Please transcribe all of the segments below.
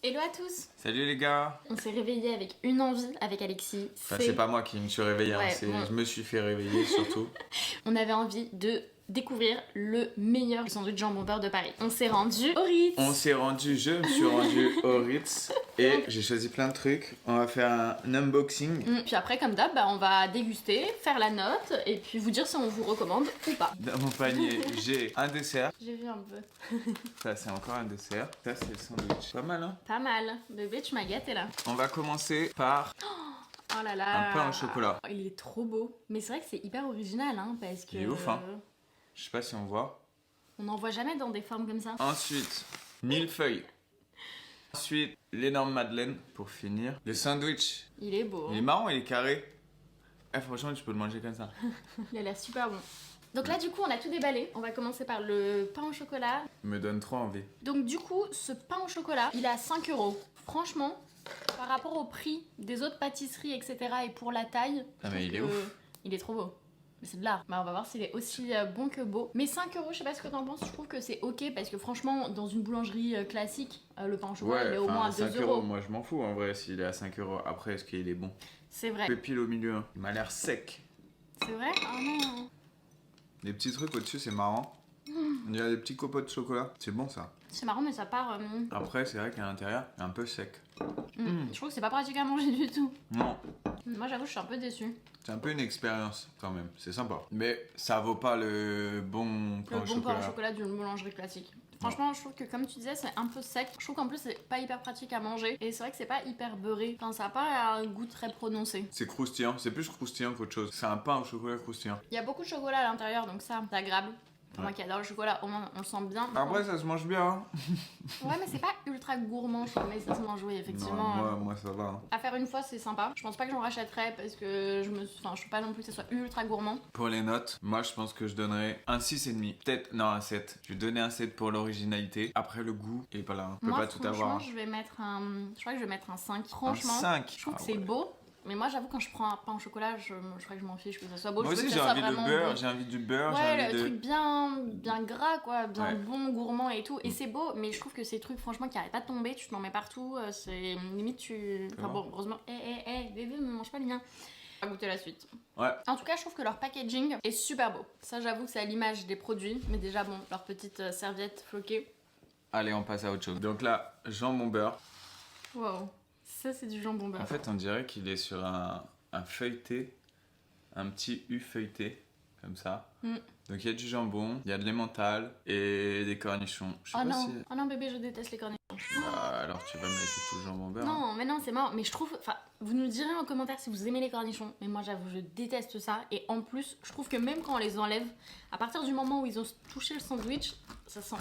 Hello à tous. Salut les gars. On s'est réveillé avec une envie avec Alexis. Enfin, c'est pas moi qui me suis réveillé, Ouais, hein, je me suis fait réveiller surtout. On avait envie de découvrir le meilleur sandwich jambon beurre de Paris. On s'est rendu au Ritz. Je me suis rendu au Ritz et j'ai choisi plein de trucs. On va faire un unboxing. Puis après, comme d'hab, on va déguster, faire la note et puis vous dire si on vous recommande ou pas. Dans mon panier, j'ai un dessert. J'ai vu un peu. Ça, c'est encore un dessert. Ça, c'est le sandwich. Pas mal, hein? Pas mal. Bébé, tu m'as gâté là. On va commencer par Oh là là. un pain au chocolat. Il est trop beau. Mais c'est vrai que c'est hyper original, hein, parce que... Il est ouf, hein. Je sais pas si on voit. On n'en voit jamais dans des formes comme ça. Ensuite, millefeuille. Ensuite, l'énorme madeleine pour finir. Le sandwich. Il est beau. Il est marrant, il est carré. Franchement, tu peux le manger comme ça. Il a l'air super bon. Donc là, du coup, on a tout déballé. On va commencer par le pain au chocolat. Il me donne trop envie. Donc du coup, ce pain au chocolat, il est à 5 €. Franchement, par rapport au prix des autres pâtisseries, etc. et pour la taille, Ah mais il est que ouf. il est trop beau. Mais c'est de l'art. Bah, on va voir s'il est aussi bon que beau. Mais 5 €, je sais pas ce que t'en penses, je trouve que c'est ok parce que franchement, dans une boulangerie classique, le pain au chocolat, il est au moins à 2 5 €. Moi, je m'en fous en vrai s'il est à 5 €. Après, est-ce qu'il est bon? C'est vrai. Pile au milieu. Hein. Il m'a l'air sec. C'est vrai? Oh non. Les petits trucs au-dessus, c'est marrant. Il y a des petits copeaux de chocolat. C'est bon ça. C'est marrant, mais ça part... Après, c'est vrai qu'à l'intérieur, il est un peu sec. Je trouve que c'est pas pratique à manger du tout. Non. Moi, j'avoue, je suis un peu déçue. C'est un peu une expérience quand même. C'est sympa. Mais ça vaut pas le bon pain Le au bon chocolat. pain au chocolat d'une boulangerie classique. Franchement, je trouve que comme tu disais, c'est un peu sec. Je trouve qu'en plus, c'est pas hyper pratique à manger. Et c'est vrai que c'est pas hyper beurré. Enfin, ça a pas un goût très prononcé. C'est croustillant. C'est plus croustillant qu'autre chose. C'est un pain au chocolat croustillant. Il y a beaucoup de chocolat à l'intérieur, donc ça, c'est agréable. Pour moi qui adore le chocolat, au moins on le sent bien. Après, ça se mange bien. Hein. Ouais, mais c'est pas ultra gourmand, je trouve, mais ça se mange, oui, effectivement. Non, moi, ça va. Hein. À faire une fois, c'est sympa. Je pense pas que j'en rachèterais parce que je trouve pas non plus que ce soit ultra gourmand. Pour les notes, moi je pense que je donnerais un 6,5. Peut-être, non, un 7. Je vais donner un 7 pour l'originalité. Après, le goût, il est pas là. Hein. On peut Moi, pas tout avoir. je vais mettre un. Je crois que je vais mettre un 5. Franchement, Un 5. je trouve que c'est beau. Mais moi, j'avoue, quand je prends un pain au chocolat, je crois que je m'en fiche que ça soit beau. Moi je veux aussi, que j'ai ça envie soit de vraiment beurre. bon. J'ai envie du beurre. Ouais, j'ai envie le de. truc bien gras, quoi, bien Ouais. bon, gourmand et tout. Et c'est beau, mais je trouve que ces trucs, franchement, qui arrêtent pas de tomber, tu t'en mets partout, c'est limite tu. Enfin bon, heureusement. Bébé, me mange pas le mien. On va goûter la suite. Ouais. En tout cas, je trouve que leur packaging est super beau. Ça, j'avoue que c'est à l'image des produits, mais déjà, bon, leur petite serviette floquée. Allez, on passe à autre chose. Donc là, jambon beurre. Wow. Ça, c'est du jambon beurre. En fait, on dirait qu'il est sur un feuilleté, un petit U feuilleté, comme ça. Donc il y a du jambon, il y a de l'emmental et des cornichons. Je sais Oh pas non, si. oh non, bébé, je déteste les cornichons. Alors tu vas me laisser tout le jambon beurre. Hein. Non, mais non, c'est mort. Mais je trouve. Enfin, vous nous direz en commentaire si vous aimez les cornichons. Mais moi, j'avoue, je déteste ça. Et en plus, je trouve que même quand on les enlève, à partir du moment où ils ont touché le sandwich, ça sent.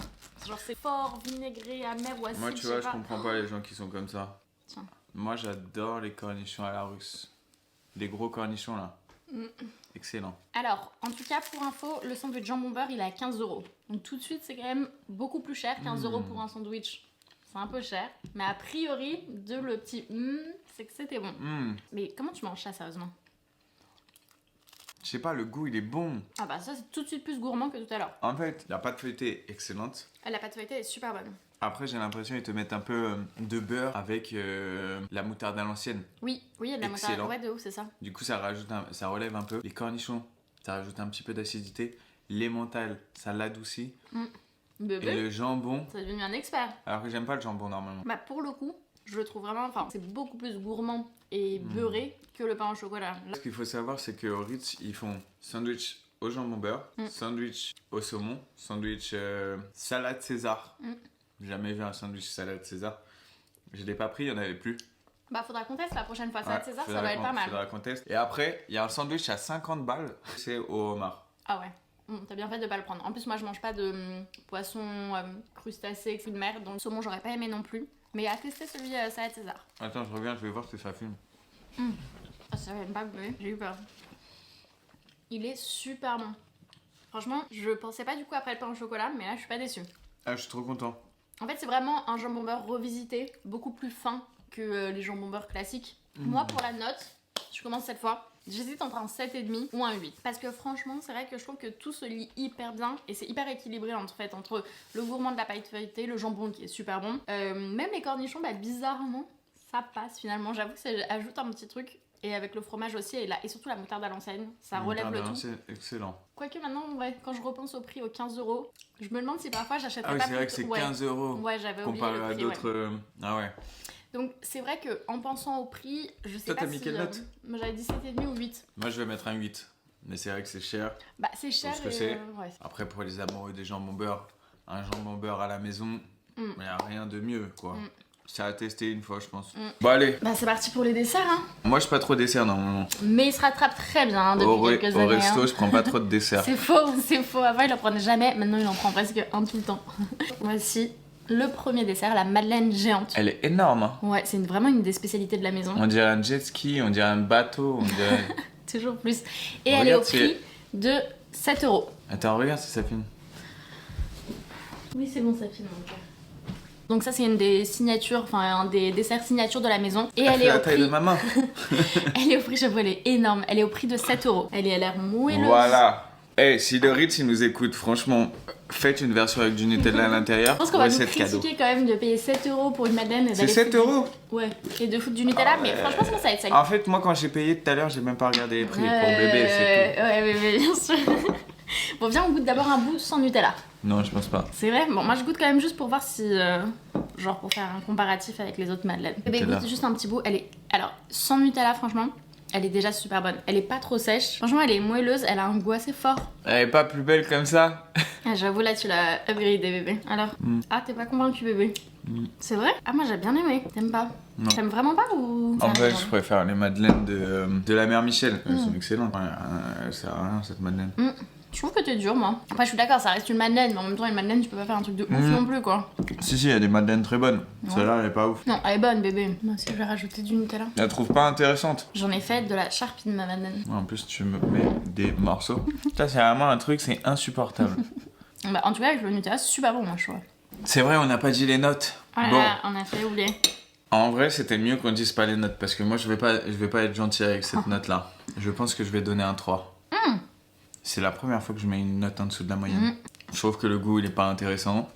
Genre, c'est fort, vinaigré, amer ou acide. Moi, tu vois, je comprends pas les gens qui sont comme ça. Tiens. Moi, j'adore les cornichons à la russe. Les gros cornichons là. Excellent. Alors, en tout cas, pour info, le sandwich jambon beurre, il est à 15 €. Donc tout de suite, c'est quand même beaucoup plus cher. 15 € pour un sandwich, c'est un peu cher. Mais a priori, de le petit c'est que c'était bon. Mais comment tu manges ça, sérieusement? Je sais pas, le goût il est bon. Ah bah ça, c'est tout de suite plus gourmand que tout à l'heure. En fait, la pâte feuilletée est excellente. La pâte feuilletée est super bonne. Après, j'ai l'impression qu'ils te mettent un peu de beurre avec la moutarde à l'ancienne. Oui, il y a de la moutarde. Excellent. Ouais, de ouf, c'est ça. Du coup, ça relève un peu. Les cornichons, ça rajoute un petit peu d'acidité. L'emmental, ça l'adoucit. Bébé, Et le jambon, c'est devenu un expert. alors que j'aime pas le jambon normalement. Bah pour le coup, je le trouve vraiment, enfin, c'est beaucoup plus gourmand et beurré que le pain au chocolat. Ce qu'il faut savoir, c'est qu'au Ritz, ils font sandwich au jambon beurre, sandwich au saumon, sandwich salade César. J'ai jamais vu un sandwich salade César. Je l'ai pas pris, il y en avait plus. Bah faudra qu'on teste la prochaine fois. Salade Ouais, César, ça va être pas mal. faudra qu'on teste. Et après, il y a un sandwich à 50 balles, c'est au homard. Ah ouais. T'as bien fait de pas le prendre. En plus, moi je mange pas de poisson crustacés, fruits de mer, donc le saumon j'aurais pas aimé non plus. Mais à tester celui salade César. Attends, je reviens, je vais voir si ça fume. Ah, ça va même pas beurrer, j'ai eu peur. Il est super bon. Franchement, je pensais pas du coup après le pain au chocolat, mais là je suis pas déçue. Ah, je suis trop content. En fait, c'est vraiment un jambon beurre revisité, beaucoup plus fin que les jambons beurre classiques. Moi, pour la note, je commence cette fois. J'hésite entre un 7,5 ou un 8. Parce que franchement, c'est vrai que je trouve que tout se lie hyper bien et c'est hyper équilibré en fait entre le gourmand de la paille feuilletée, le jambon qui est super bon. Même les cornichons, bah bizarrement, ça passe finalement. J'avoue que ça ajoute un petit truc. Et avec le fromage aussi, et surtout la moutarde à l'ancienne, ça relève le tout. C'est excellent. Quoique maintenant, ouais, quand je repense au prix, aux 15 €, je me demande si parfois j'achèterais Ah oui, pas c'est vrai que c'est 15 €. Ouais, j'avais oublié comparé le à prix, d'autres. ouais. Ah ouais. Donc c'est vrai qu'en pensant au prix, je sais Toi, pas t'as mis quelle note moi j'avais dit 7,5 ou 8. Moi, je vais mettre un 8. Mais c'est vrai que c'est cher. Bah c'est cher Pour ce que et c'est. ouais. Après, pour les amoureux des jambons beurre, un jambon beurre à la maison, il n'y a rien de mieux, quoi. Ça a testé une fois, je pense. Bon, allez. Bah c'est parti pour les desserts, hein. Moi, je suis pas trop dessert, normalement. Mais il se rattrape très bien hein, depuis quelques années. Au resto, hein. je prends pas trop de dessert. C'est faux, c'est faux. Avant il en prenait jamais, maintenant il en prend presque un tout le temps. Voici le premier dessert, la madeleine géante. Elle est énorme, hein. Ouais, c'est vraiment une des spécialités de la maison. On dirait un jet ski, on dirait un bateau, on dirait... Toujours plus. Et elle est au prix de 7 €. Attends, regarde si ça filme. Oui, c'est bon, ça filme. Donc ça, c'est une des signatures, enfin un des desserts signatures de la maison. Et elle est la au taille prix... de ma main. Elle est au prix, j'avoue, elle est énorme. Elle est au prix de 7 €. Elle a l'air moelleuse. Voilà. Eh, si le Ritz il nous écoute, franchement, faites une version avec du Nutella à l'intérieur. Je pense qu'on va nous recette cadeau. critiquer quand même de payer 7 € pour une madeleine. C'est 7 €. Ouais. Et de foutre du Nutella, mais franchement, ça va être sec. En fait, moi, quand j'ai payé tout à l'heure, j'ai même pas regardé les prix. Pour bébé, c'est tout. Ouais, mais bien sûr. Bon, viens, on goûte d'abord un bout sans Nutella. Non, je pense pas. C'est vrai. Bon, moi, je goûte quand même juste pour voir si... genre pour faire un comparatif avec les autres madeleines. Bébé, goûte juste un petit bout. Elle est... Alors, sans Nutella, franchement... Elle est déjà super bonne. Elle est pas trop sèche. Franchement, elle est moelleuse. Elle a un goût assez fort. Elle est pas plus belle comme ça. Ah, j'avoue, là, tu l'as upgradé, bébé. Alors, ah, t'es pas convaincu, bébé? C'est vrai? Ah, moi, j'ai bien aimé. T'aimes pas? Non. T'aimes vraiment pas ou... En fait, je préfère les madeleines de la mère Michel. Elles sont excellentes. Ouais, elle sert à rien, cette madeleine. Je trouve que t'es dur, moi. Après, je suis d'accord, ça reste une madeleine, mais en même temps, une madeleine, tu peux pas faire un truc de ouf non plus, quoi. Si, il y a des madeleines très bonnes. Celle-là, elle est pas ouf. Non, elle est bonne, bébé. Moi aussi, je vais rajouter du Nutella. Tu la trouves pas intéressante? J'en ai fait de la charpie de ma madeleine. En plus, tu me mets des morceaux. Ça, c'est vraiment un truc, c'est insupportable. Bah, en tout cas, avec le Nutella, c'est super bon, moi, je trouve. C'est vrai, on n'a pas dit les notes. Voilà, Bon. on a fait oublier. En vrai, c'était mieux qu'on dise pas les notes parce que moi, je vais pas être gentil avec cette note-là. Je pense que je vais donner un 3. C'est la première fois que je mets une note en dessous de la moyenne. Je trouve que le goût, il est pas intéressant.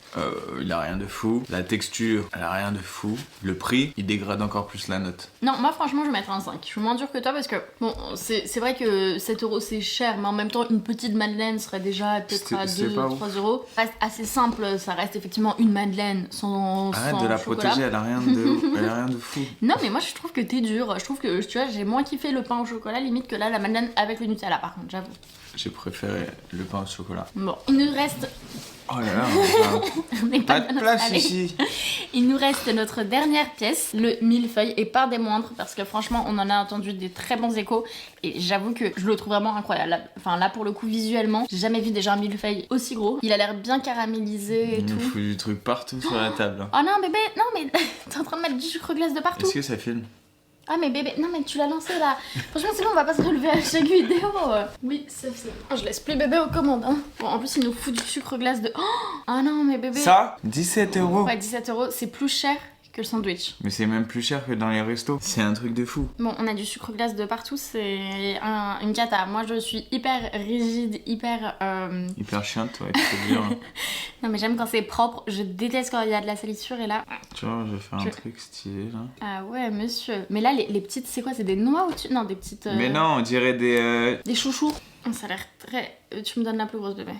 Il a rien de fou. La texture, elle a rien de fou. Le prix, il dégrade encore plus la note. Non, moi, franchement, je vais mettre un 5. Je suis moins dure que toi parce que, bon, c'est vrai que 7 € c'est cher, mais en même temps, une petite madeleine serait déjà peut-être à 2-3 €. Ça reste assez simple, ça reste effectivement une madeleine sans Arrête de la chocolat. protéger, elle a rien de fou. Non, mais moi, je trouve que t'es dur. Je trouve que, tu vois, j'ai moins kiffé le pain au chocolat, limite, que là, la madeleine avec le Nutella, par contre, j'avoue. J'ai préféré le pain au chocolat. Bon, il nous reste... Oh là là, On n'est pas de place Allez. ici. Il nous reste notre dernière pièce, le millefeuille, et pas des moindres, parce que franchement, on en a entendu des très bons échos, et j'avoue que je le trouve vraiment incroyable. Enfin, là, pour le coup, visuellement, j'ai jamais vu déjà un millefeuille aussi gros. Il a l'air bien caramélisé et Il nous tout. fout du truc partout sur la table. Oh non, bébé, non, mais t'es en train de mettre du sucre glace de partout. Est-ce que ça filme? Ah mais bébé, non mais tu l'as lancé là. Franchement c'est bon, on va pas se relever à chaque vidéo. Oui, c'est ça. Je laisse plus bébé aux commandes. Hein. Bon, en plus il nous fout du sucre glace de... Oh non mais bébé. Ça 17 €. Ouais, 17 €, c'est plus cher que le sandwich. Mais c'est même plus cher que dans les restos. C'est un truc de fou. Bon, on a du sucre glace de partout, c'est une cata. Moi je suis hyper rigide, hyper... Hyper chiante, ouais, tu peux dire. Non mais j'aime quand c'est propre, je déteste quand il y a de la salissure et là... Tu vois, je vais faire un truc stylé là. Ah ouais monsieur. Mais là les petites, c'est quoi? C'est des noix au-dessus? Non, des petites... Mais non, on dirait des... Des chouchous. Ça a l'air très... Tu me donnes la plus grosse bébé.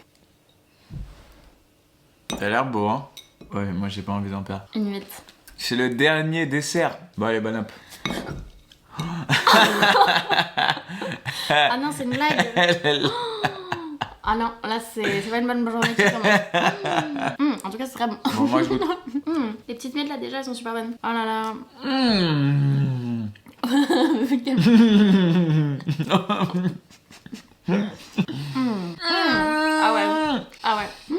Ça a l'air beau, hein. Ouais, moi j'ai pas envie d'en perdre. Une 8. C'est le dernier dessert. Bon allez, bonne app. Ah non, c'est une blague. Ah non, là c'est pas une bonne journée qui commence. En tout cas, c'est très bon. Bon, moi je goûte. Les petites miettes là déjà, elles sont super bonnes. Oh là là. Ah ouais. Ah ouais.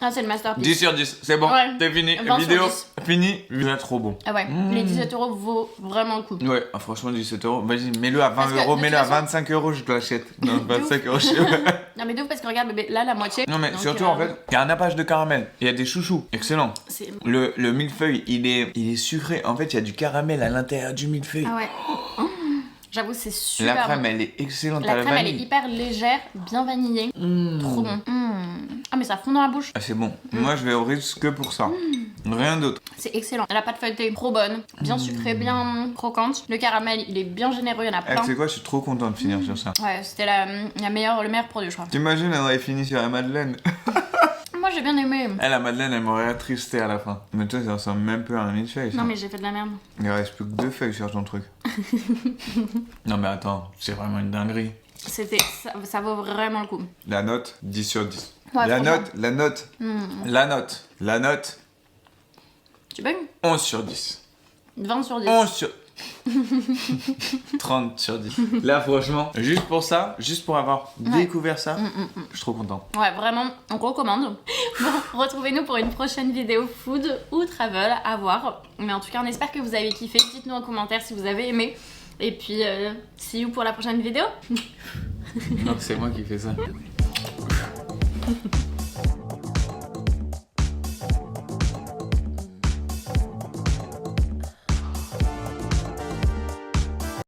Ah, c'est le masterpiece. 10 sur 10, c'est bon, Ouais. c'est fini. 20 sur Vidéo 10. fini. Il est trop bon. Ah ouais, les 17 € vaut vraiment le coup. Ouais, ah, franchement 17 €. Vas-y, mets-le à 20 Parce que, €, de mets-le à toute façon- 25 €, je te l'achète. Non, 25 €, je sais pas. Non mais de ouf parce que regarde bébé, là la moitié. Non mais Donc, surtout en fait, il y a un nappage de caramel. Il y a des chouchous, excellent. C'est... Le millefeuille, il est sucré. En fait, il y a du caramel à l'intérieur du millefeuille. Ah ouais. J'avoue, c'est super La crème, bon. elle est excellente La à la crème, elle est vanille. hyper légère, bien vanillée. Trop bon. Ah, mais ça fond dans la bouche. Ah, c'est bon. Moi, je vais au Ritz que pour ça. Rien d'autre. C'est excellent. La pâte feuilletée, trop bonne. Bien sucrée, bien croquante. Le caramel, il est bien généreux, il y en a Eh, plein. tu sais quoi, je suis trop content de finir sur ça. Ouais, c'était le meilleur produit, je crois. T'imagines, elle aurait fini sur la madeleine. Moi, j'ai bien aimé. Elle, la madeleine, elle m'aurait attristé à la fin. Mais toi, ça ressemble même peu à un millefeuille. ça. Non, mais j'ai fait de la merde. Il reste plus que 2 feuilles sur ton truc. Non, mais attends, c'est vraiment une dinguerie. Ça vaut vraiment le coup. La note, 10 sur 10. Ouais, la franchement. note, la note, la note, la note, Tu bugs 11 sur 10. 20 sur 10. 11 sur... 30 sur 10. Là, franchement, juste pour ça, juste pour avoir découvert ça, je suis trop content. Ouais, vraiment, on recommande. Bon, retrouvez-nous pour une prochaine vidéo food ou travel à voir. Mais en tout cas, on espère que vous avez kiffé. Dites-nous en commentaire si vous avez aimé. Et puis, see you pour la prochaine vidéo. Non, c'est moi qui fais ça.